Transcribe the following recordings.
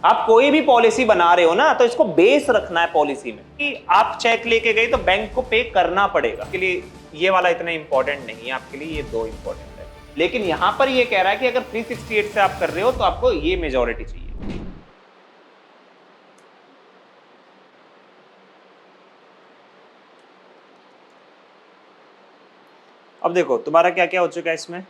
आप कोई भी पॉलिसी बना रहे हो ना, तो इसको बेस रखना है पॉलिसी में कि आप चेक लेके गए तो बैंक को पे करना पड़ेगा। के लिए ये वाला इतना इंपॉर्टेंट नहीं है आपके लिए, ये दो इंपॉर्टेंट है। लेकिन यहां पर ये कह रहा है कि अगर 368 से आप कर रहे हो तो आपको ये मेजोरिटी चाहिए। अब देखो तुम्हारा क्या क्या हो चुका है इसमें।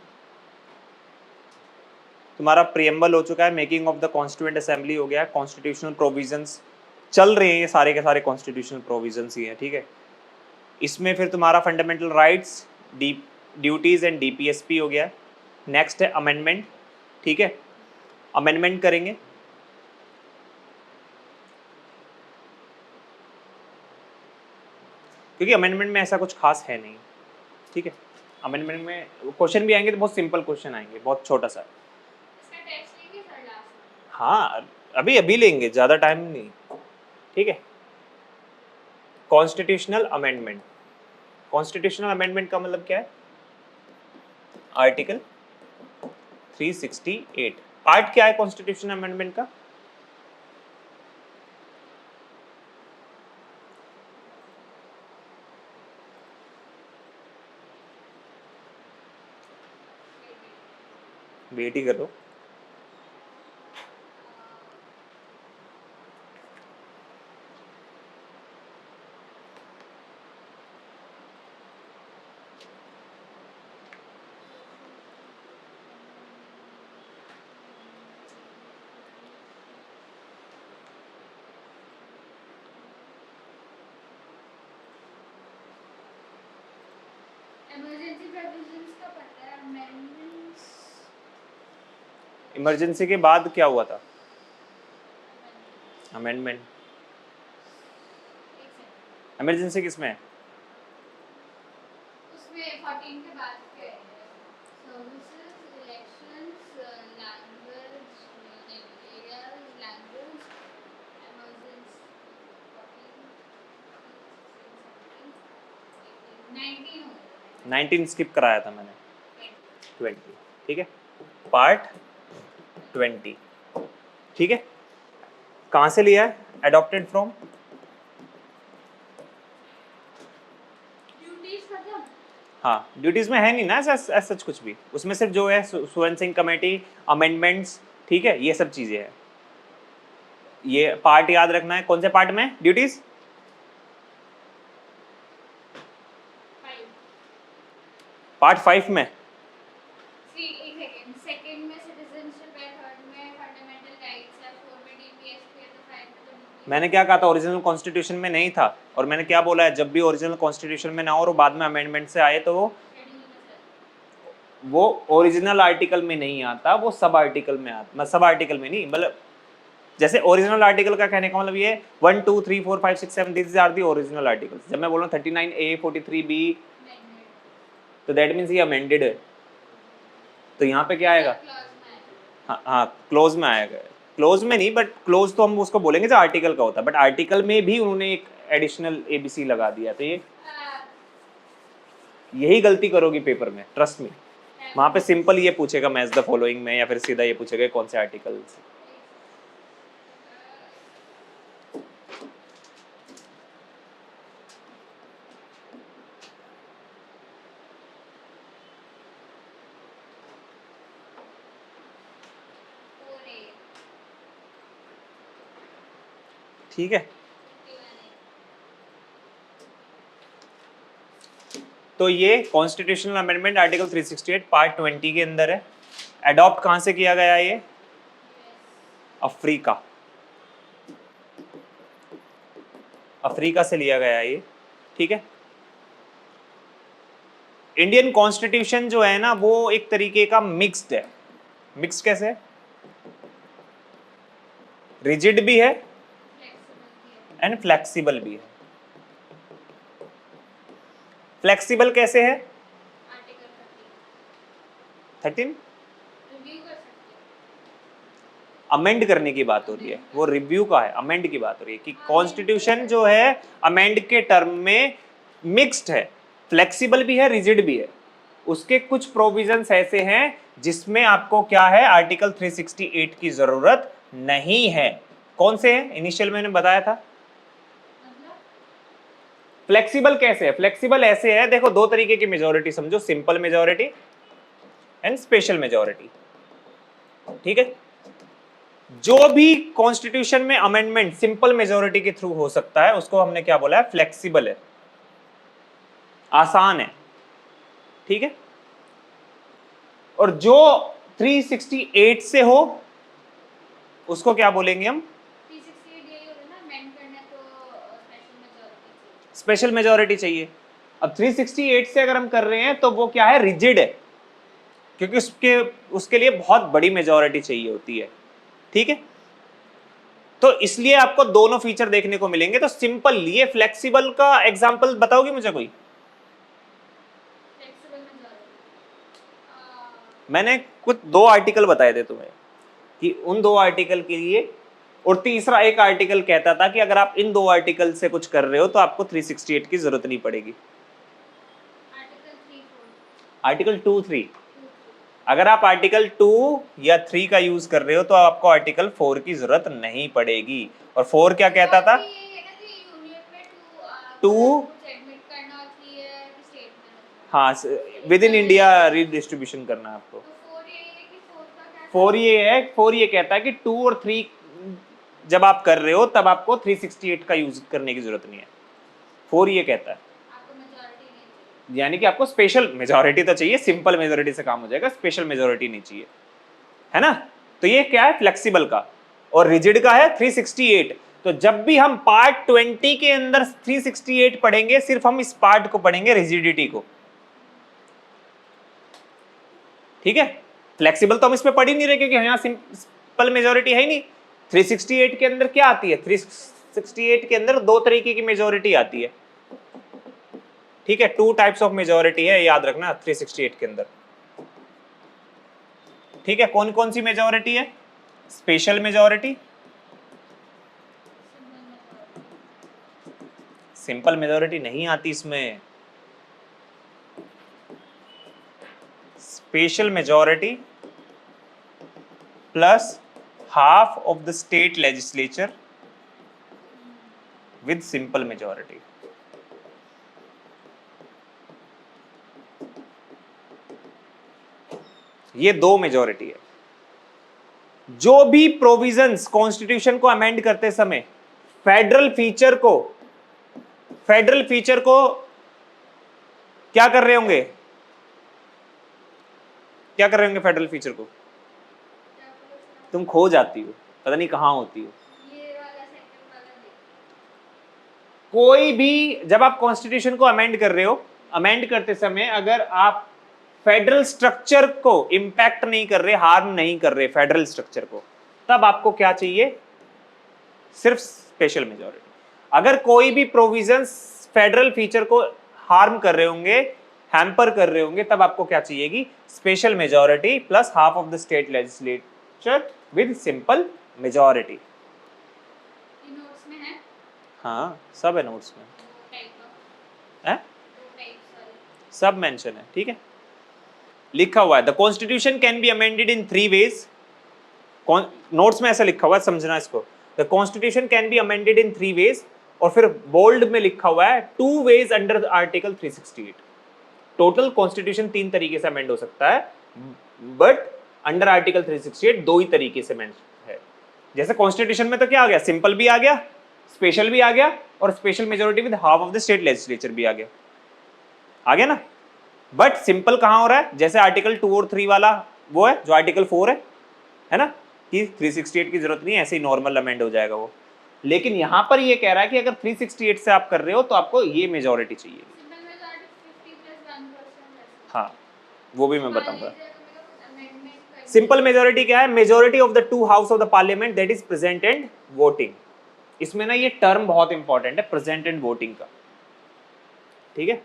तुम्हारा प्रियम्बल हो चुका है, making of the constituent assembly हो गया, कॉन्स्टिट्यूशनल प्रोविजंस चल रहे हैं, ये सारे के सारे कॉन्स्टिट्यूशनल प्रोविजंस ही हैं, ठीक है। इसमें फिर तुम्हारा fundamental rights, duties and DPSP हो गया। नेक्स्ट है अमेंडमेंट, ठीक है। अमेंडमेंट करेंगे, क्योंकि अमेंडमेंट में ऐसा कुछ खास है नहीं, ठीक है। अमेंडमेंट में क्वेश्चन भी आएंगे तो बहुत सिंपल क्वेश्चन आएंगे, बहुत छोटा सा। हाँ अभी अभी लेंगे, ज़्यादा टाइम नहीं, ठीक है। कॉन्स्टिट्यूशनल अमेंडमेंट, कॉन्स्टिट्यूशनल अमेंडमेंट का मतलब क्या है? आर्टिकल 368 पार्ट क्या है कॉन्स्टिट्यूशनल अमेंडमेंट का? वेट ही करो। इमरजेंसी के बाद क्या हुआ था? अमेंडमेंट। इमरजेंसी किसमें है? उसमें 14 के बाद क्या है? Services, elections, language, areas, language, emergency 19 19 skip कराया था मैंने, 20, ठीक है। पार्ट 20, ठीक है। कहाँ से लिया है? एडॉप्टेड फ्रॉम हाँ, ड्यूटीज में है नहीं ना ऐसा सच कुछ भी, उसमें सिर्फ जो है सुवन सिंह कमेटी, अमेंडमेंट्स, ठीक है, ये सब चीजें हैं। ये पार्ट याद रखना है, कौन से पार्ट में ड्यूटीज? पार्ट 5 में। मैंने क्या कहा था? ओरिजिनल कॉन्स्टिट्यूशन में नहीं था, और मैंने क्या बोला है, जब भी ओरिजिनल कॉन्स्टिट्यूशन में ना हो और बाद में अमेंडमेंट से आए तो वो ओरिजिनल आर्टिकल में नहीं आता, वो सब आर्टिकल में आता, सब आर्टिकल में नहीं, मतलब जैसे ओरिजिनल आर्टिकल का कहने का मतलब ये 1 2 3 4 5 6 7 this are the original articles. जब मैं बोल रहा हूँ 39A 43B तो दैट मीन्स ये अमेंडेड है, तो यहाँ पे क्या आएगा? हाँ हाँ, क्लोज में आएगा। क्लोज में नहीं, बट क्लोज तो हम उसको बोलेंगे जो आर्टिकल का होता है, बट आर्टिकल में भी उन्होंने एक एडिशनल ABC लगा दिया, तो ये यही गलती करोगी पेपर में, ट्रस्ट मी। वहाँ पे सिंपल ये पूछेगा मैच द फॉलोइंग में, या फिर सीधा ये पूछेगा कौन से आर्टिकल। ठीक है, तो ये कॉन्स्टिट्यूशनल अमेंडमेंट आर्टिकल 368 पार्ट 20 के अंदर है। अडॉप्ट कहां से किया गया? ये अफ्रीका, अफ्रीका से लिया गया ये, ठीक है। इंडियन कॉन्स्टिट्यूशन जो है ना, वो एक तरीके का मिक्स्ड है। मिक्स्ड कैसे है? रिजिड भी है एंड फ्लेक्सिबल भी है। फ्लेक्सिबल कैसे है? 13 अमेंड करने की बात हो रही है, वो रिव्यू का है, अमेंड की बात हो रही है कि कॉन्स्टिट्यूशन जो है अमेंड के टर्म में मिक्स्ड है, फ्लेक्सिबल भी है, रिजिड भी है। उसके कुछ प्रोविजंस ऐसे हैं जिसमें आपको क्या है, आर्टिकल 368 की जरूरत नहीं है। कौन से हैं? इनिशियल मैंने बताया था। मतलब फ्लेक्सिबल कैसे है? फ्लेक्सिबल ऐसे है, देखो दो तरीके की मेजोरिटी समझो, simple majority and special majority. ठीक है, जो भी कॉन्स्टिट्यूशन में अमेंडमेंट सिंपल मेजोरिटी के थ्रू हो सकता है उसको हमने क्या बोला है? फ्लेक्सिबल है, आसान है। ठीक है, और जो 368 से हो उसको क्या बोलेंगे हम? 368 यही होगा ना, अमेंड करना है तो स्पेशल मेजॉरिटी चाहिए। स्पेशल मेजोरिटी चाहिए। अब 368 से अगर हम कर रहे हैं तो वो क्या है? रिजिड है, क्योंकि उसके लिए बहुत बड़ी मेजोरिटी चाहिए होती है। ठीक है, तो इसलिए आपको दोनों फीचर देखने को मिलेंगे। तो सिंपल, ये फ्लेक्सिबल का एग्जांपल बताओगे मुझे कोई? फ्लेक्सिबल मेजॉरिटी मैंने कुछ दो आर्टिकल बताए थे तुम्हें कि उन दो आर्टिकल के लिए, और तीसरा एक आर्टिकल कहता था कि अगर आप इन दो आर्टिकल से कुछ कर रहे हो तो आपको 368 की जरूरत नहीं पड़ेगी। Article 3 4 article 2 3, 2 3। अगर आप आर्टिकल 2 या 3 का यूज कर रहे हो तो आपको आर्टिकल 4 की जरूरत नहीं पड़ेगी। और 4 क्या कहता था? ये है ना कि यूनियन में टू टू, कुछ एडमिट करना और 3 है कि स्टेट में रखना। हाँ, विद इन इंडिया रीडिस्ट्रीब्यूशन करना है आपको। तो 4 ये है कि 4 का क्या था? 4 ये है, 4 ये कहता है कि 2 और 3 जब आप कर रहे हो तब आपको 368 का यूज करने की जरूरत नहीं है। 4 ये कहता है, आपको मेजॉरिटी नहीं चाहिए। यानी कि आपको स्पेशल मेजोरिटी तो चाहिए, सिंपल मेजोरिटी से काम हो जाएगा, स्पेशल मेजोरिटी नहीं चाहिए, है ना? तो ये क्या है? फ्लेक्सिबल का। और रिजिड का है 368। तो जब भी हम पार्ट 20 के अंदर 368 पढ़ेंगे, सिर्फ हम इस पार्ट को पढ़ेंगे, रिजिडिटी को। ठीक है, फ्लेक्सिबल तो हम इसमें पढ़ ही नहीं रहे क्योंकि यहाँ सिंपल मेजोरिटी है ही नहीं। 368 के अंदर क्या आती है? 368 के अंदर दो तरीके की मेजोरिटी आती है। ठीक है, टू टाइप्स ऑफ मेजोरिटी है, याद रखना 368 के अंदर। ठीक है, कौन कौन सी मेजोरिटी है? स्पेशल मेजोरिटी, सिंपल मेजोरिटी नहीं आती इसमें। Special majority plus half of the state legislature with simple majority. ये दो मेजोरिटी है। जो भी प्रोविजंस कॉन्स्टिट्यूशन को अमेंड करते समय फेडरल फीचर को क्या कर रहे होंगे? क्या कर रहे होंगे फेडरल फीचर को? तुम खो जाती हो, पता नहीं कहां होती हो। ये वाला सेकंड वाला देखो। कोई भी, जब आप कॉन्स्टिट्यूशन को अमेंड कर रहे हो, अमेंड करते समय अगर आप फेडरल स्ट्रक्चर को इंपैक्ट नहीं कर रहे, हार्म नहीं कर रहे फेडरल स्ट्रक्चर को, तब आपको क्या चाहिए? सिर्फ स्पेशल मेजोरिटी। अगर कोई भी प्रोविजंस फेडरल फीचर को हार्म कर रहे होंगे, हैम्पर कर रहे होंगे, तब आपको क्या चाहिएगी? Special majority plus half of the state legislature with simple majority. ये नोट्स में है हाँ, सब है नोट्स में। दो टाइप है? दो टाइप्स वाले। सब मेंशन है। ठीक है, लिखा हुआ है the constitution can be amended in 3 ways. Notes में ऐसा लिखा हुआ है, समझना इसको। The constitution can be amended in 3 ways, और फिर बोल्ड में लिखा हुआ है 2 ways under article 368। Total constitution 3 तरीके से अमेंड हो सकता है, बट अंडर आर्टिकल 368 दो ही तरीके से अमेंड है। जैसे कॉन्स्टिट्यूशन में तो क्या आ गया? सिंपल भी आ गया, स्पेशल भी आ गया, और special majority with half of the state legislature भी आ गया ना? बट सिंपल कहां हो रहा है? जैसे आर्टिकल 2 और 3 वाला वो है जो आर्टिकल 4 है ना, कि 368 की जरूरत नहीं है, ऐसे ही नॉर्मल अमेंड हो जाएगा वो। लेकिन यहां पर ये कह रहा है कि अगर 368 से आप कर रहे हो तो आपको ये मेजोरिटी चाहिए। सिंपल मेजॉरिटी 50 प्लस 1% हाँ, वो भी मैं मान बताऊंगा। लीजिए अगर मेरे को कुछ अमेंडमेंट करनी सिंपल है। मेजोरिटी क्या है? Majority of the 2 house of the parliament that is present and voting. इसमें ना ये टर्म बहुत इंपॉर्टेंट है, प्रेजेंट एंड वोटिंग का। ठीक है,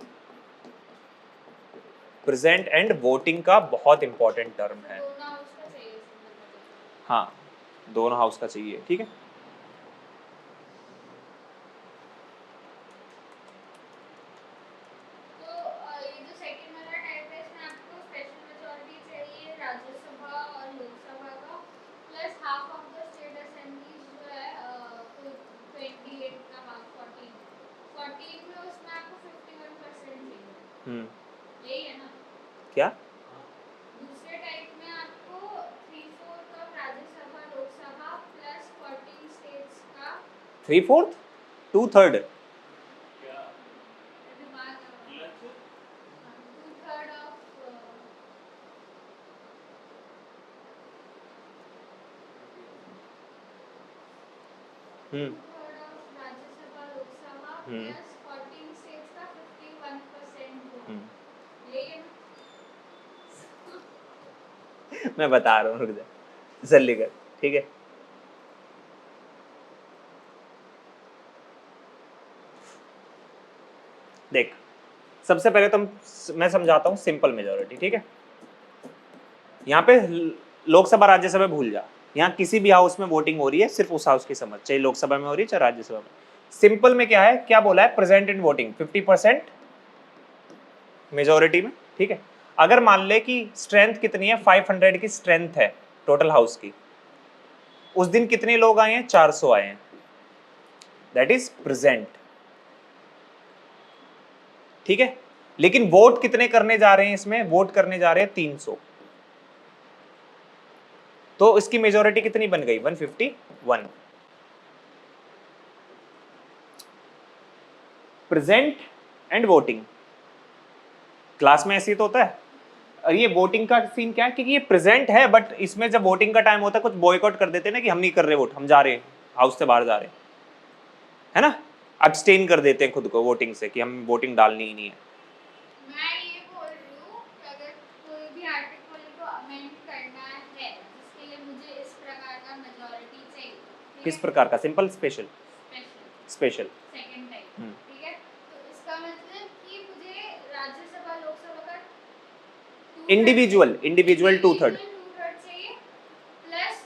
प्रेजेंट एंड वोटिंग का बहुत इंपॉर्टेंट टर्म है। दोनों हाउस का चाहिए सिंपल मेजॉरिटी। हाँ, दोनों हाउस का चाहिए। ठीक है, तो ये जो सेकंड वाला टाइप है इसमें आपको स्पेशल मेजॉरिटी चाहिए राज्यसभा और लोकसभा का plus half of the state यही है ना। क्या दूसरे टाइप में आपको 3/4 cup Rajya Sabha Lok Sabha plus 14 states का 3/4 2/3 दिमाग 2/3 of hmm 2/3 of Rajya Sabha Lok Sabha hmm plus 14 states का 51% वोट। हम्म। यही है ना। मैं बता रहा हूँ, रुक जा, जल्दी कर, ठीक है। देख, सबसे पहले मैं समझाता हूँ सिंपल मेजोरिटी, ठीक है। यहाँ पे लोकसभा राज्यसभा भूल जा, यहाँ किसी भी हाउस में वोटिंग हो रही है, सिर्फ उस हाउस की समझ, चाहे लोकसभा में हो रही है चाहे राज्यसभा में। सिंपल में क्या है, क्या बोला है, प्रेजेंट इन वोटिंग 50% मेजोरिटी में, ठीक है। अगर मान ले कि स्ट्रेंथ कितनी है, 500 की स्ट्रेंथ है टोटल हाउस की, उस दिन कितने लोग आए हैं, 400 आए हैं, दैट इज प्रेजेंट, ठीक है। लेकिन वोट कितने करने जा रहे हैं, इसमें वोट करने जा रहे हैं 300, तो इसकी मेजोरिटी कितनी बन गई, 151। प्रेजेंट एंड वोटिंग, क्लास में ऐसे ही तो होता है। और ये वोटिंग का सीन क्या है, क्योंकि ये प्रेजेंट है, बट इसमें जब वोटिंग का टाइम होता है कुछ बॉयकॉट कर देते हैं ना, कि हम नहीं कर रहे वोट, हम जा रहे हैं, हाउस से बाहर जा रहे हैं, है ना, अब्सटेन कर देते हैं खुद को वोटिंग से, कि हम वोटिंग डालनी ही नहीं है। मैं ये बोल रही हूँ कि अगर कोई भी आर्टिकल को अमेंड करना है जिसके लिए मुझे इस प्रकार का मेजॉरिटी चाहिए, ठीक किस है? प्रकार का, simple special? Special special. Second type, ठीक है। तो इसका मतलब कि मुझे राज्यसभा लोकसभा का इंडिविजुअल 2/3 इंडिविजुअल 2/3 चाहिए, प्लस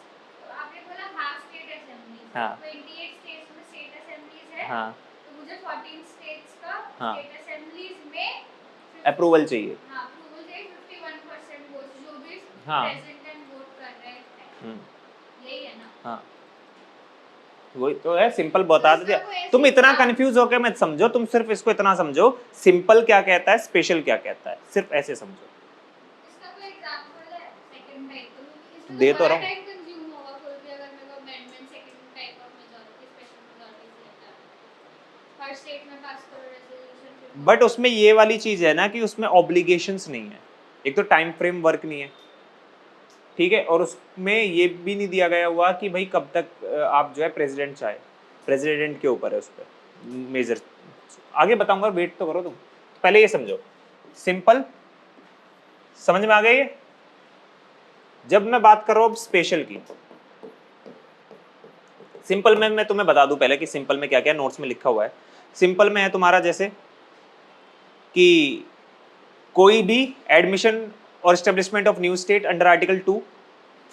आपने बोला हाफ स्टेट असेंबलीज, हाँ 28 स्टेट्स में स्टेट असेंबलीज है, हाँ तो मुझे 14 स्टेट्स का हाँ स्टेट असेंबलीज में अप्रूवल चाहिए। हाँ अप्रूवल चाहिए, 51% वोट जो भी हाँ प्रेजेंट एंड वोट कर रहे हैं, यही है ना। हाँ वही तो है, सिंपल बता इसका दिया। कोई ऐसे तुम इतना एग्जाम कंफ्यूज होकर मत समझो, तुम सिर्फ इसको इतना समझो, सिंपल क्या कहता है, स्पेशल क्या कहता है, सिर्फ ऐसे समझो। इसका कोई एग्जांपल है सेकंड टाइप तो इसमें दे तो तो बड़ा रहा हूँ, टाइम कंज्यूम होगा कोई भी अगर मेरे को amendment second type of majority special majority से लेता है हर स्टेट में पास करो रेजोल्यूशन फिर बट उसमें ये वाली चीज है ना कि उसमें ऑब्लिगेशंस नहीं है, एक तो टाइम फ्रेम वर्क नहीं है, ठीक है, और उसमें ये भी नहीं दिया गया हुआ कि भाई कब तक आप जो है प्रेसिडेंट चाहे, प्रेसिडेंट के ऊपर है उस पर मेजर, आगे बताऊंगा, वेट तो करो तुम, पहले ये समझो सिंपल, समझ में आ गया ये। जब मैं बात कर रहा हूँ स्पेशल की, सिंपल में मैं तुम्हें बता दूं पहले कि सिंपल में क्या क्या नोट्स में लिखा हुआ है। सिंपल में है तुम्हारा जैसे कि कोई भी एडमिशन और establishment of new state under article 2,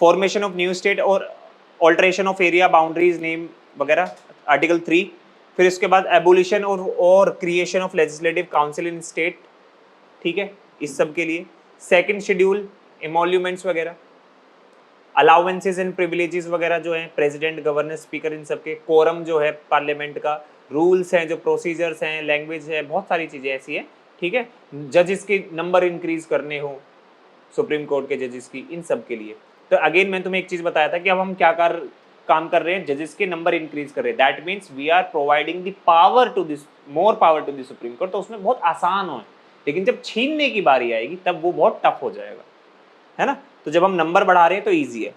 formation of new state और alteration of area boundaries name वगैरह आर्टिकल 3, फिर इसके बाद एबोलिशन और creation of legislative council in state, ठीक है, इस सब के लिए। सेकंड शेड्यूल एमोल्यूमेंट्स वगैरह, अलाउंसेस एंड प्रिविलेजेस वगैरह जो हैं, प्रेसिडेंट गवर्नर स्पीकर इन सब के, कोरम जो है पार्लियामेंट का, रूल्स हैं जो प्रोसीजर्स हैं, लैंग्वेज है, बहुत सारी चीज़ें ऐसी हैं, ठीक है। जजेस के नंबर इंक्रीज करने हो सुप्रीम कोर्ट के जजेस की, इन सब के लिए। तो अगेन मैं तुम्हें एक चीज़ बताया था कि अब हम क्या काम कर रहे हैं, जजेस के नंबर इंक्रीज कर रहे हैं, that means we are providing the power to this, more power to the supreme court, तो उसमें बहुत आसान हो, लेकिन जब छीनने की बारी आएगी तब वो बहुत टफ हो जाएगा, है ना। तो जब हम नंबर बढ़ा रहे हैं तो ईजी है।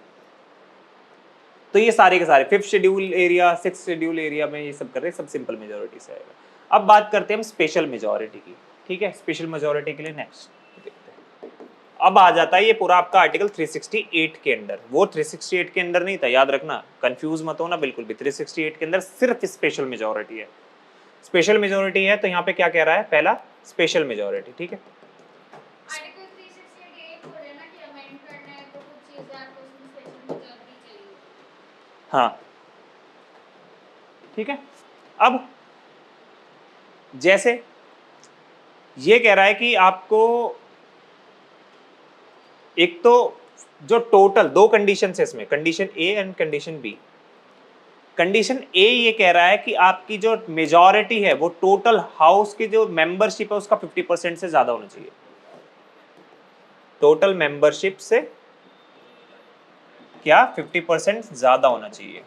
तो ये सारे के सारे 5th schedule area 6th schedule area में ये सब कर रहे हैं, सब सिंपल मेजोरिटी से आएगा। अब बात करते हैं हम स्पेशल मेजोरिटी की, ठीक है। स्पेशल मेजोरिटी के लिए नेक्स्ट देखते हैं, अब आ जाता है ये पूरा आपका आर्टिकल 368 के अंदर। वो 368 के अंदर नहीं था, याद रखना, कंफ्यूज मत होना बिल्कुल भी। 368 के अंदर सिर्फ स्पेशल मेजोरिटी है, स्पेशल मेजोरिटी है। तो यहाँ पे क्या कह रहा है, पहला स्पेशल मेजोरिटी, ठीक है। आर्टिकल 368 ये बोल रहे हैं ना कि अमेंड करना है तो कुछ चीजें आपको उसमें स्पेशल मेजॉरिटी चाहिए। हाँ ठीक है। अब जैसे ये कह रहा है कि आपको एक तो जो टोटल दो कंडीशन है इसमें, condition A and condition B, condition A ये कह रहा है कि आपकी जो मेजॉरिटी है वो टोटल हाउस की जो मेंबरशिप है उसका 50% से ज्यादा होना चाहिए। टोटल मेंबरशिप से क्या 50% ज्यादा होना चाहिए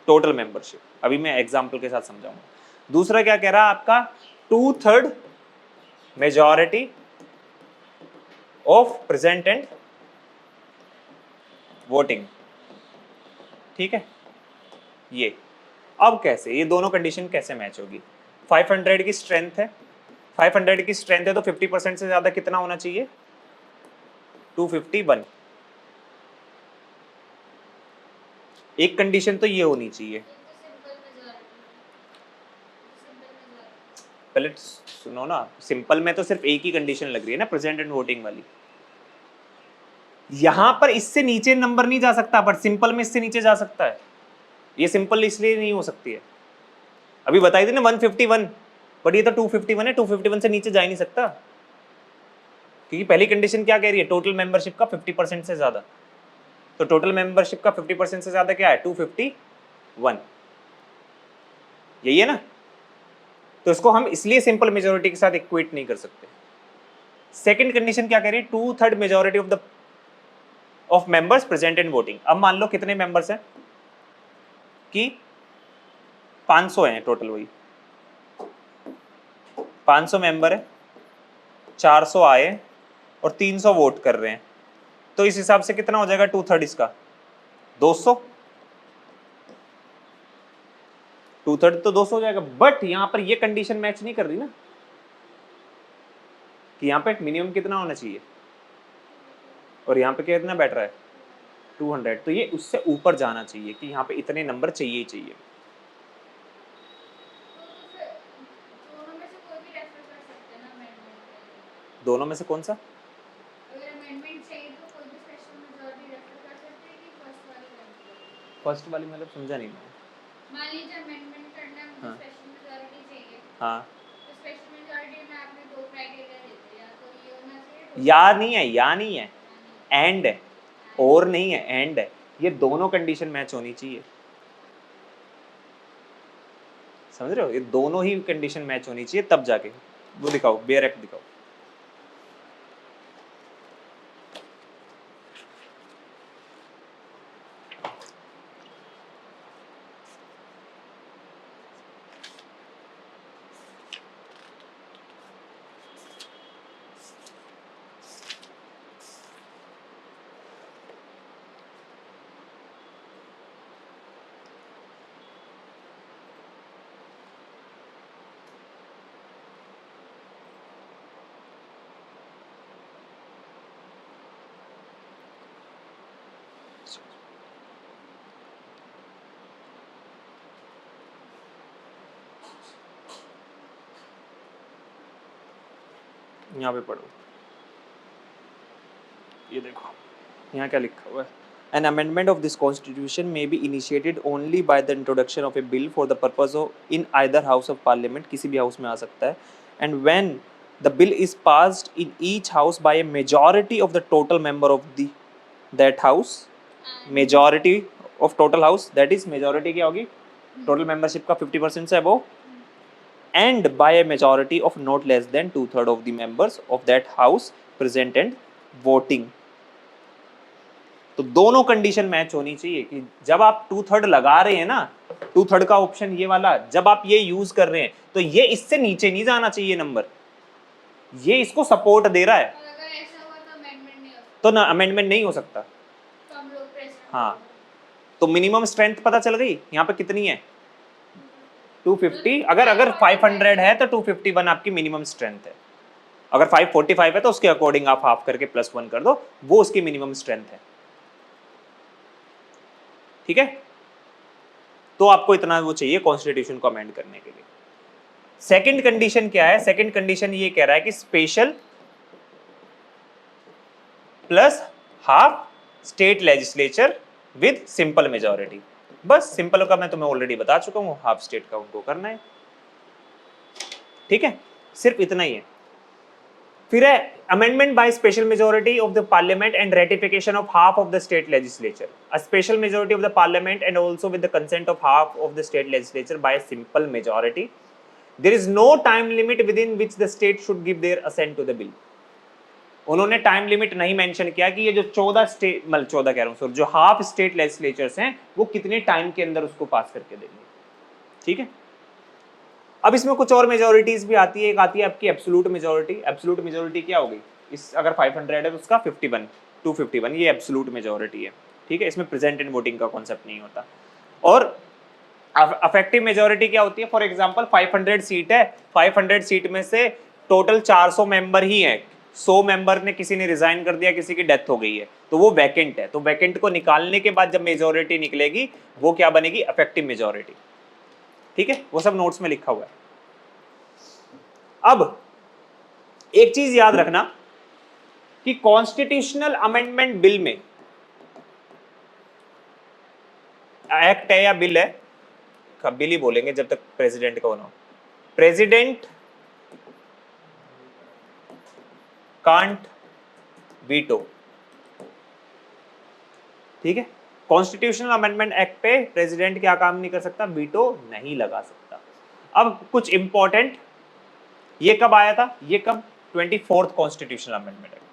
टोटल मेंबरशिप। अभी मैं एग्जांपल के साथ समझाऊंगा। दूसरा क्या कह रहा है आपका 2/3 majority of present and voting. ठीक है, ये अब कैसे, ये दोनों कंडीशन कैसे मैच होगी? 500 की स्ट्रेंथ है, 500 की स्ट्रेंथ है तो 50% से ज्यादा कितना होना चाहिए? 251। एक कंडीशन तो ये होनी चाहिए। पहले सुनो ना, सिंपल में तो सिर्फ एक ही कंडीशन लग रही है ना, प्रेजेंट एंड वोटिंग वाली। यहां पर इससे नीचे नंबर नहीं जा सकता, बट सिंपल में इससे नीचे जा सकता है। ये सिंपल इसलिए नहीं हो सकती है, अभी बताई थी ना 151, बट ये तो 251 है, 251 से नीचे जा ही नहीं सकता, क्योंकि पहली कंडीशन क्या कह रही है? टोटल मेंबरशिप का 50% से ज्यादा। तो टोटल मेंबरशिप का 50% से ज्यादा क्या है? 251, यही है ना? तो इसको हम इसलिए सिंपल मेजोरिटी के साथ इक्वेट नहीं कर सकते। सेकंड कंडीशन क्या कह रही है? 2/3 majority of members present in voting. अब मान लो कितने मेंबर्स हैं कि 500 हैं टोटल, वही 500 मेंबर है, 400 आए और 300 वोट कर रहे हैं, तो इस हिसाब से कितना हो जाएगा 2/3 इसका? 200। 2/3 तो 200 हो जाएगा, बट यहां पर ये कंडीशन मैच नहीं कर रही ना, कि यहां पे मिनिमम कितना होना चाहिए और यहां पे कितना बैठ रहा है? 200। तो ये उससे ऊपर जाना चाहिए कि यहाँ पे इतने नंबर चाहिए ही चाहिए। दोनों में से कौन सा? अगर अमेंडमेंट चाहिए तो कोई भी स्पेशल मेजॉरिटी रेफर कर सकते हैं कि फर्स्ट वाली करनी है? फर्स्ट वाली मतलब समझा नहीं मैं। मान लीजिए अमेंडमेंट करना है, मुझे स्पेशल मेजॉरिटी चाहिए। हाँ, तो स्पेशल मेजॉरिटी में आपने दो क्राइटेरिया देते हैं, या तो ये होना चाहिए, या नहीं है, या नहीं है, एंड है, और नहीं है, एंड है। ये दोनों कंडीशन मैच होनी चाहिए, समझ रहे हो? ये दोनों ही कंडीशन मैच होनी चाहिए, तब जाके वो दिखाओ, बेयर एक्ट दिखाओ। यहाँ पे पढ़ो, ये देखो यहाँ क्या लिखा हुआ है? An amendment of this constitution may be initiated only by the introduction of a bill for the purpose of in either house of parliament, किसी भी हाउस में आ सकता है, and when the bill is passed in each house by a majority of the total member of the that house, majority of total house, that is majority क्या होगी? total membership का 50% से above, and by a majority of not less than 2/3 of the members of that house present and voting। तो दोनों condition match होनी चाहिए कि जब आप 2/3 लगा रहे हैं ना, 2/3 का ऑप्शन ये वाला जब आप ये यूज कर रहे हैं, तो ये इससे नीचे नहीं जाना चाहिए नंबर, ये इसको सपोर्ट दे रहा है, और अगर ऐसा हुआ तो अमेंडमेंट नहीं हो सकता, तो ना अमेंडमेंट नहीं हो सकता। तो हम लोग प्रेसिडेंट। हाँ, तो मिनिमम स्ट्रेंथ पता चल गई यहाँ पे कितनी है? 250। अगर 500 है तो 251 आपकी मिनिमम स्ट्रेंथ है। अगर 545 है तो उसके अकॉर्डिंग आप हाफ करके +1 कर दो, वो उसकी मिनिमम स्ट्रेंथ है। ठीक है, तो आपको इतना वो चाहिए कॉन्स्टिट्यूशन को अमेंड करने के लिए। सेकंड कंडीशन क्या है? सेकंड कंडीशन ये कह रहा है कि special plus half state legislature with simple majority. बस सिंपल का मैं तुम्हें ऑलरेडी बता चुका हूं, हाफ स्टेट का उनको करना है। ठीक है, सिर्फ इतना ही है। फिर है amendment by special majority of the parliament and ratification of half of the state legislature, a special majority of the parliament and also with the consent of half of the state legislature by simple majority, there is no time limit within which the state should give their assent to the bill. उन्होंने time limit नहीं mention किया कि ये जो 14 state, मतलब 14 कह रहा हूं सर, जो हाफ स्टेट लेजिस्लेचर्स हैं वो कितने टाइम के अंदर उसको पास करके देंगे। ठीक है, अब इसमें कुछ और मेजोरिटीज भी आती है। एक आती है आपकी एब्सोल्यूट मेजोरिटी। एब्सोल्यूट मेजोरिटी क्या होगी, इस अगर 500 है तो उसका 51 251, ये एब्सोल्यूट मेजोरिटी है। ठीक है, इसमें प्रेजेंट इन वोटिंग का कॉन्सेप्ट नहीं होता। और अफेक्टिव मेजोरिटी क्या होती है, फॉर एग्जांपल 500 सीट है, 500 सीट में से टोटल 400 मेंबर ही हैं, 100 मेंबर ने, किसी ने रिजाइन कर दिया, किसी की डेथ हो गई है, तो वो वैकेंट है। तो वैकेंट को निकालने के बाद जब मेजोरिटी निकलेगी वो क्या बनेगी, अफेक्टिव मेजोरिटी। ठीक है, वो सब नोट्स में लिखा हुआ है। अब एक चीज याद रखना कि कॉन्स्टिट्यूशनल अमेंडमेंट बिल में, एक्ट है या बिल है, बिल ही बोलेंगे जब तक प्रेसिडेंट का होना हो, प्रेसिडेंट कांट वीटो। ठीक है, कॉन्स्टिट्यूशनल अमेंडमेंट एक्ट पे प्रेसिडेंट क्या काम नहीं कर सकता, वीटो नहीं लगा सकता। अब कुछ इंपॉर्टेंट, ये कब आया था, ये कब, 24th कॉन्स्टिट्यूशनल अमेंडमेंट एक्ट।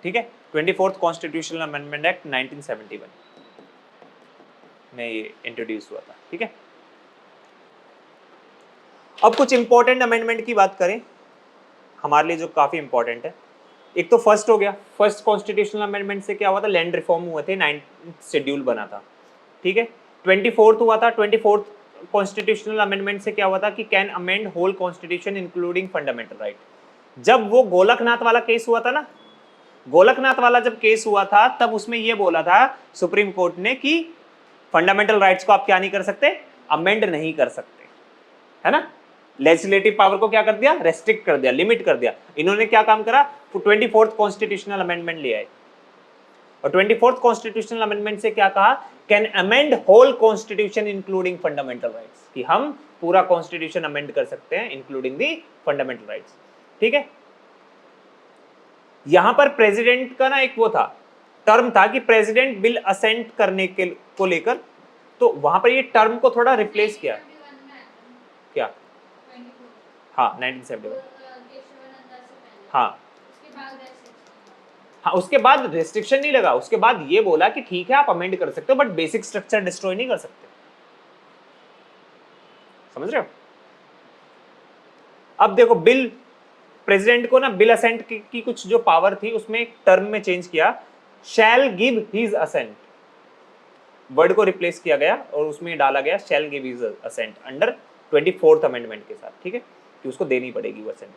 ठीक है, 24th कॉन्स्टिट्यूशनल अमेंडमेंट एक्ट 1971 में ये इंट्रोड्यूस हुआ था। ठीक है, अब कुछ इंपॉर्टेंट अमेंडमेंट की बात करें हमारे लिए जो काफी इंपॉर्टेंट है। एक तो फर्स्ट हो गया, फर्स्ट कॉन्स्टिट्यूशनल अमेंडमेंट से क्या हुआ था, लैंड रिफॉर्म हुए थे, 9th शेड्यूल बना था। ठीक है, 24th हुआ था, 24th कॉन्स्टिट्यूशनल अमेंडमेंट से क्या हुआ था कि can amend whole constitution including fundamental right. जब वो गोलकनाथ वाला केस हुआ था ना, गोलकनाथ वाला जब केस हुआ था तब उसमें ये बोला था सुप्रीम कोर्ट ने कि फंडामेंटल राइट्स को आप क्या नहीं कर सकते, अमेंड नहीं कर सकते, है ना। लेजिस्लेटिव पावर को क्या कर दिया, रेस्ट्रिक्ट कर दिया, लिमिट कर दिया। इन्होंने क्या काम करा, 24th कॉन्स्टिट्यूशनल अमेंडमेंट ले आए, और 24th कॉन्स्टिट्यूशनल अमेंडमेंट से क्या कहा, can amend whole constitution including fundamental rights, कि हम पूरा कॉन्स्टिट्यूशन अमेंड कर सकते हैं इंक्लूडिंग दी फंडामेंटल राइट्स। ठीक है, यहां पर प्रेसिडेंट का ना एक वो था, टर्म था कि प्रेसिडेंट बिल असेंट करने के को लेकर, तो वहां पर ये टर्म को थोड़ा रिप्लेस किया। क्या, हाँ 1971, हाँ हाँ, उसके बाद रेस्ट्रिक्शन नहीं लगा, उसके बाद ये बोला कि ठीक है आप अमेंड कर सकते हो बट बेसिक स्ट्रक्चर डिस्ट्रॉय नहीं कर सकते। समझ रहे हो। अब देखो, बिल प्रेसिडेंट को ना बिल असेंट की कुछ जो पावर थी उसमें एक टर्म में चेंज किया, shall give his assent, word को रिप्लेस किया गया और उसमें डाला गया shall give his assent under 24th amendment के साथ। ठीक है, कि उसको देनी पड़ेगी वो असेंट।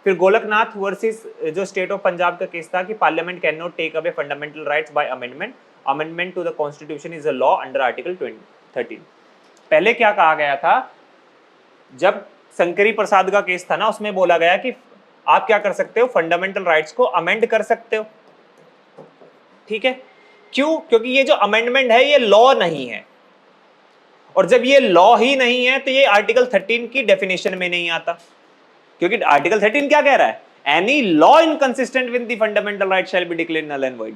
फिर गोलकनाथ वर्सेस जो स्टेट ऑफ पंजाब का केस था कि parliament can not take away fundamental rights by amendment, amendment to the constitution is a law under article 13। पहले क्या कहा गया था, जब शंकरी प्रसाद का केस था ना, उसमें बोला गया कि आप क्या कर सकते हो, फंडामेंटल राइट्स को अमेंड कर सकते हो। ठीक है, क्यों, क्योंकि ये जो अमेंडमेंट है ये लॉ नहीं है, और जब ये लॉ ही नहीं है तो ये आर्टिकल 13 की डेफिनेशन में नहीं आता, क्योंकि आर्टिकल 13 क्या कह रहा है, any law inconsistent with the fundamental right shall be declared null and void.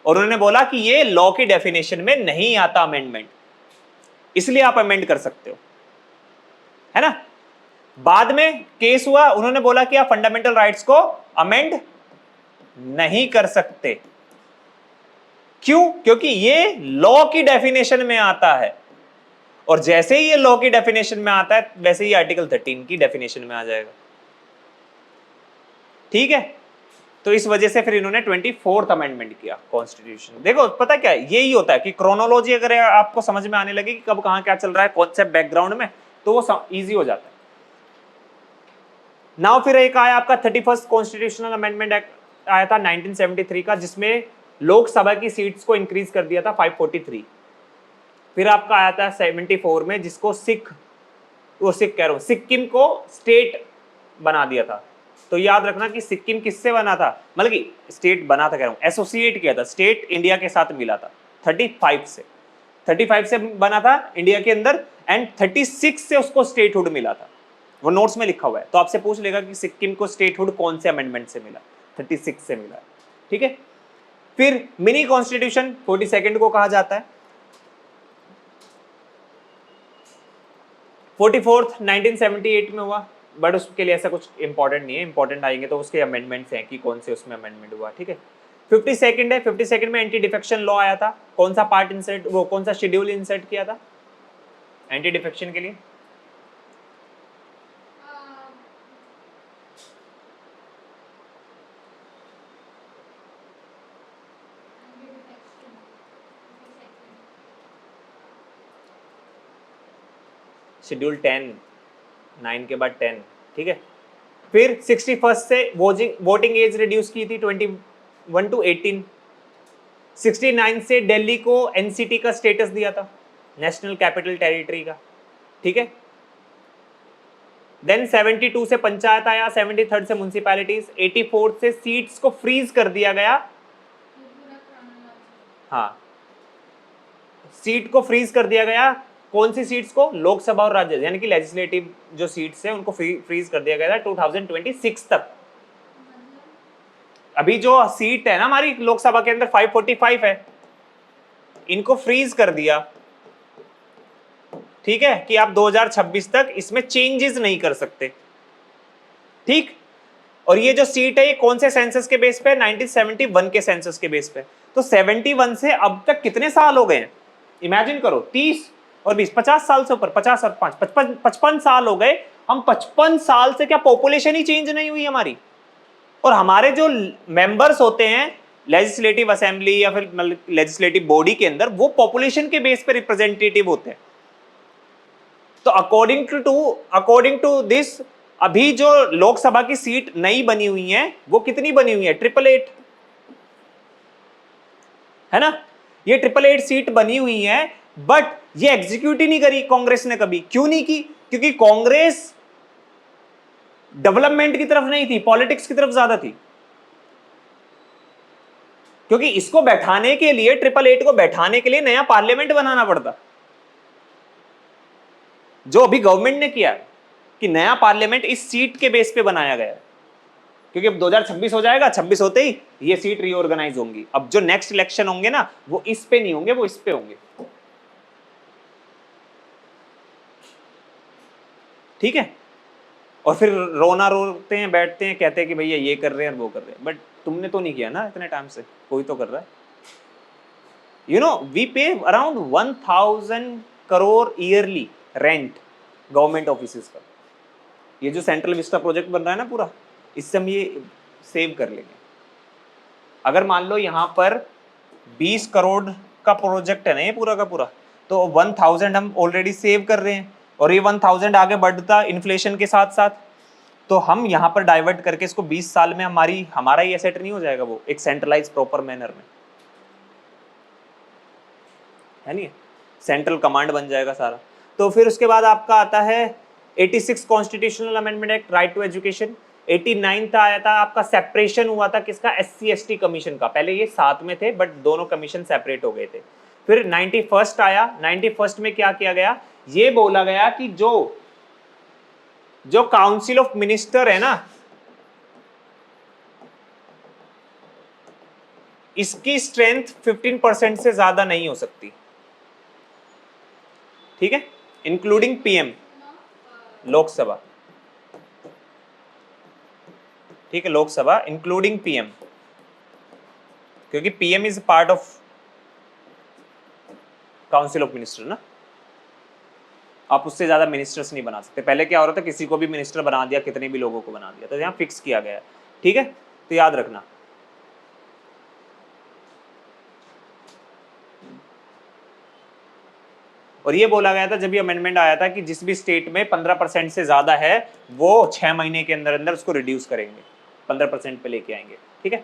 और उन्होंने बोला कि ये लॉ की डेफिनेशन में नहीं आता अमेंडमेंट, इसलिए आप अमेंड कर सकते हो, है ना। बाद में केस हुआ, उन्होंने बोला कि आप फंडामेंटल राइट्स को अमेंड नहीं कर सकते। क्यों, क्योंकि ये लॉ की डेफिनेशन में आता है, और जैसे ही ये लॉ की डेफिनेशन में आता है वैसे ही आर्टिकल 13 की डेफिनेशन में आ जाएगा। ठीक है, तो इस वजह से फिर इन्होंने 24th अमेंडमेंट किया कॉन्स्टिट्यूशन। देखो पता क्या है, यही होता है कि क्रोनोलॉजी अगर आपको समझ में आने लगे कि कब कहां क्या चल रहा है कॉन्सेप्ट बैकग्राउंड में, तो वो इजी हो जाता है। नाउ फिर एक आया आपका 31st कॉन्स्टिट्यूशनल अमेंडमेंट एक्ट आया था 1973 का, जिसमें लोकसभा की सीट्स को इंक्रीज कर दिया था 543। फिर आपका आया था 74 में, जिसको सिख कह रहा हूं, सिक्किम को स्टेट बना दिया था। तो याद रखना कि सिक्किम किससे बना था, मतलब कि स्टेट बना था कह रहा हूं, एसोसिएट किया था, स्टेट इंडिया के साथ मिला था 35 से बना था इंडिया के अंदर, एंड 36 से उसको स्टेटहुड मिला था। वो नोट्स में लिखा हुआ है। तो आपसे पूछ लेगा कि सिक्किम को स्टेटहुड कौन से अमेंडमेंट से मिला, 36 से मिला, ठीक है। फिर मिनी कॉन्स्टिट्यूशन 42nd को कहा जाता है। 44th 1978 में हुआ, बट उसके लिए ऐसा कुछ इंपॉर्टेंट नहीं है, इंपॉर्टेंट आएंगे तो उसके अमेंडमेंट्स हैं कि कौन से उसमें अमेंडमेंट हुआ, ठीक है। 52nd है, 52nd में एंटी डिफेक्शन लॉ आया था। कौन सा पार्ट इंसर्ट, वो कौन सा शेड्यूल इंसर्ट किया था एंटी डिफेक्शन के लिए? शेड्यूल 10, 9 के बाद 10, ठीक है। फिर 61st से वोटिंग एज रिड्यूस की थी 21 to 18। 69 से दिल्ली को एनसीटी का स्टेटस दिया था, नेशनल कैपिटल टेरिटरी का, ठीक है। देन 72 से पंचायत आया, 73rd से म्युनिसिपैलिटीज, 84 से सीट्स को फ्रीज कर दिया गया। हाँ, सीट को फ्रीज कर दिया गया। कौन सी सीट्स को? लोकसभा और राज्य, यानी कि लेजिस्लेटिव जो सीट्स है उनको फ्रीज कर दिया गया था 2026 तक। अभी जो सीट है ना हमारी लोकसभा के अंदर 545 है, इनको फ्रीज कर दिया, ठीक है, कि आप 2026 तक इसमें चेंजेस नहीं कर सकते, ठीक। और ये जो सीट है ये कौन से सेंसस के बेस पे? 1971 के सेंसस के बेस पे। तो 71 से अब तक कितने साल हो गए हैं? इमेजिन करो, 30 और 20, 50 साल से ऊपर, 50 और 5, 55 साल हो गए। हम 55 साल से क्या पॉपुलेशन ही चेंज नहीं हुई हमारी? और हमारे जो मेंबर्स होते हैं लेजिस्लेटिव असेंबली या फिर लेजिस्लेटिव बॉडी के अंदर, वो पॉपुलेशन के बेस पे रिप्रेजेंटेटिव होते हैं। तो अकॉर्डिंग टू दिस, अभी जो लोकसभा की सीट नई बनी हुई है वो कितनी बनी हुई है? 888, है ना। ये 888 सीट बनी हुई है, बट ये एग्जीक्यूट ही नहीं करी कांग्रेस ने कभी। क्यों नहीं की? क्योंकि कांग्रेस डेवलपमेंट की तरफ नहीं थी, पॉलिटिक्स की तरफ ज्यादा थी। क्योंकि इसको बैठाने के लिए, 888 को बैठाने के लिए नया पार्लियामेंट बनाना पड़ता, जो अभी गवर्नमेंट ने किया कि नया पार्लियामेंट इस सीट के बेस पे बनाया गया है। क्योंकि अब 2026 हो जाएगा, 26 होते ही ये सीट रीऑर्गेनाइज होंगी। अब जो नेक्स्ट इलेक्शन होंगे ना, वो इस पे नहीं होंगे, वो इस पे होंगे, ठीक है। और फिर रोते हैं, बैठते हैं, कहते हैं कि भैया ये कर रहे हैं वो कर रहे हैं, बट तुमने तो नहीं किया ना इतने टाइम से, कोई तो कर रहा है। यू नो, वी पे around 1000 crore yearly rent government offices का। ये जो सेंट्रल विस्टा प्रोजेक्ट बन रहा है ना पूरा, इससे हम ये सेव कर लेंगे। अगर मान लो यहाँ पर 20 करोड़ का प्रोजेक्ट है ना ये पूरा का पूरा, तो 1000 हम ऑलरेडी सेव कर रहे हैं, और ये 1000 आगे बढ़ता इन्फ्लेशन के साथ साथ, तो हम यहाँ पर डाइवर्ट करके इसको 20 साल में हमारा ही एसेट नहीं हो जाएगा वो, एक सेंट्रलाइज प्रॉपर मैनर में, है नहीं, सेंट्रल कमांड बन जाएगा सारा। तो फिर उसके बाद आपका आता है 86 constitutional amendment act, right to education. 89 था आया था आपका, सेपरेशन हुआ था किसका? SC/ST कमीशन का। पहले ये साथ में थे, बट दोनों कमीशन सेपरेट हो गए थे। फिर 91st आया। 91st में क्या किया गया? ये बोला गया कि जो काउंसिल ऑफ मिनिस्टर है ना, इसकी स्ट्रेंथ 15% से ज्यादा नहीं हो सकती, ठीक है, इंक्लूडिंग PM, लोकसभा, ठीक है, लोकसभा इंक्लूडिंग PM, क्योंकि PM is part of council of minister ना। आप उससे ज्यादा मिनिस्टर्स नहीं बना सकते। पहले क्या हो रहा था, किसी को भी मिनिस्टर बना दिया, कितने भी लोगों को बना दिया, तो यहाँ फिक्स किया गया है, ठीक है। तो याद रखना। और ये बोला गया था जब ये अमेंडमेंट आया था कि जिस भी स्टेट में 15% से ज्यादा है, वो 6 महीने के अंदर अंदर उसको रिड्यूस करेंगे, 15% पे लेके आएंगे, ठीक है।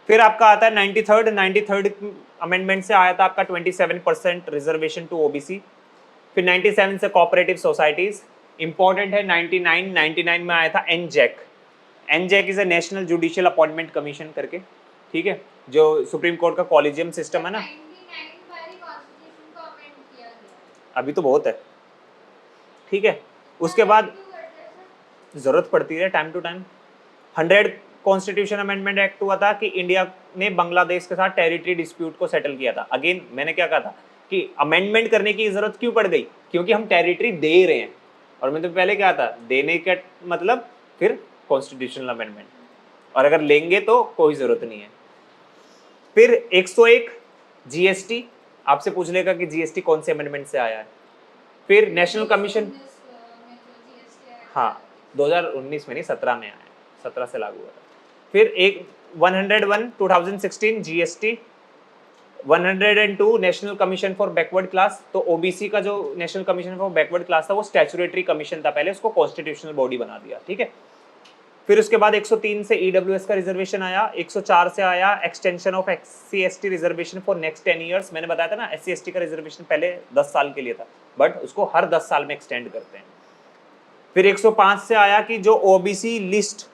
फिर आपका आता है 93rd अमेंडमेंट से आया था आपका 27% रिजर्वेशन टू OBC। फिर 97 से कोऑपरेटिव सोसाइटीज। इंपॉर्टेंट है 99 में आया था NJAC is a national judicial appointment commission करके, ठीक है, जो सुप्रीम कोर्ट का कॉलेजियम सिस्टम है ना। 99 वाली कॉन्स्टिट्यूशन को अमेंड किया गया। अभी तो बहुत है, ठीक है। उसके बाद क्यों करते हैं सर? जरूरत पड़ती है time to time. 100 constitution amendment act हुआ था कि इंडिया ने बांग्लादेश के साथ टेरिटरी डिस्प्यूट को सेटल किया था। अगेन मैंने क्या कहा था कि अमेंडमेंट करने की जरूरत क्यों पड़ गई, क्योंकि हम टेरिटरी दे रहे हैं। और मैं तो पहले क्या था, देने का मतलब फिर कॉन्स्टिट्यूशनल अमेंडमेंट, और अगर लेंगे तो कोई जरूरत नहीं है। फिर 101 जीएसटी, आपसे पूछ लेगा कि जीएसटी कौन से अमेंडमेंट से आया है। फिर नेशनल कमीशन, 2019 में जो जीएसटी आया हाँ 2019 में नहीं 17 में आया, 17 से लागू हुआ था। फिर एक 101 2016 GST, 102 national commission for backward class. तो ओबीसी का जो national commission for backward class था वो स्टैट्यूटरी कमीशन था पहले, उसको कॉन्स्टिट्यूशनल बॉडी बना दिया, ठीक है। फिर उसके बाद 103 से ईडब्ल्यूएस का रिजर्वेशन आया, 104 से आया extension of SC ST reservation for next 10 years. मैंने बताया था ना एससी एसटी का रिजर्वेशन पहले 10 साल के लिए था, बट उसको हर 10 साल में एक्सटेंड करते हैं। फिर 105 से आया कि जो ओबीसी लिस्ट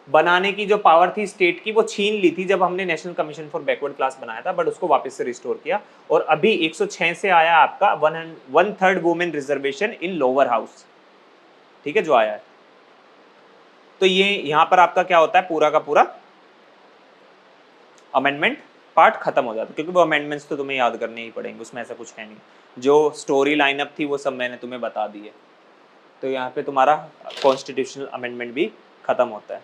बनाने की जो पावर थी स्टेट की, वो छीन ली थी जब हमने national commission for backward class बनाया था, बट उसको वापस से रिस्टोर किया। और अभी 106 से आया आपका 1/3 वुमेन रिजर्वेशन इन लोअर हाउस, ठीक है, जो आया है। तो ये यहां पर आपका क्या होता है, पूरा का पूरा अमेंडमेंट पार्ट खत्म हो जाता है, क्योंकि वो अमेंडमेंट्स तो तुम्हें याद करने ही पड़ेंगे, उसमें ऐसा कुछ है नहीं। जो स्टोरी लाइनअप थी वो सब मैंने तुम्हें बता दी है। तो यहाँ पे तुम्हारा कॉन्स्टिट्यूशनल अमेंडमेंट भी खत्म होता है।